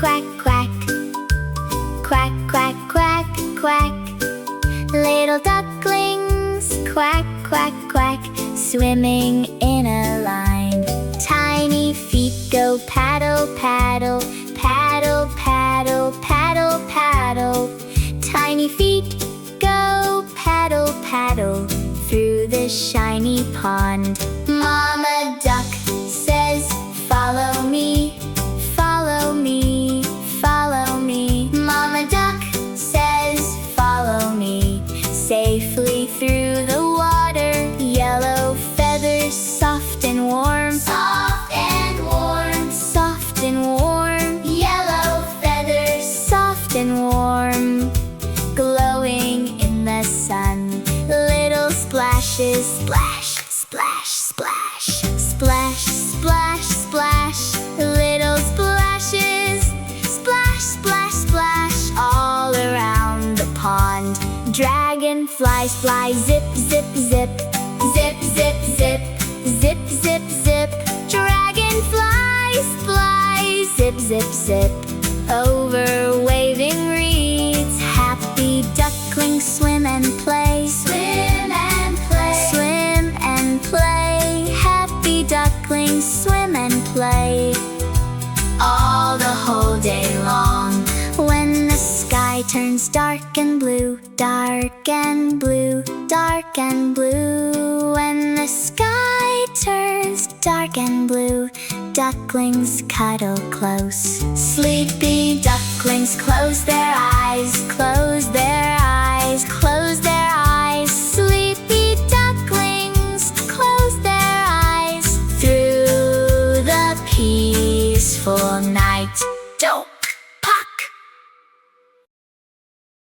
quack quack. Quack quack quack quack. Little ducklings, quack quack quack, swimming in a line. Tiny feet go paddle paddle, paddle paddle, paddle paddle. Tiny feet go paddle paddle through the shiny pond. Mama duck says, follow me, follow me, follow me. Mama duck says, follow me, safely through the water. Yellow feathers, soft and warm, soft and warm, soft and warm. Yellow feathers, soft and warm, glowing in the sun. Little splashes, splash, splash, splash, splash, splash, splash. Little splashes, splash, splash, splash, all around the pond. Dragonflies fly, zip, zip, zip, zip, zip, zip, zip, zip, zip. Dragonflies fly, zip, zip, zip, over waving reeds. Happy ducklings swim and play, swim and play, swim and play. Happy ducklings swim and play all the whole day long. When the sky turns dark and blue, dark and blue, dark and blue. When the sky turns dark and blue, ducklings cuddle close. Sleepy ducklings close their eyes, close their eyes, close their eyes. Sleepy ducklings close their eyes through the peaceful night. Don't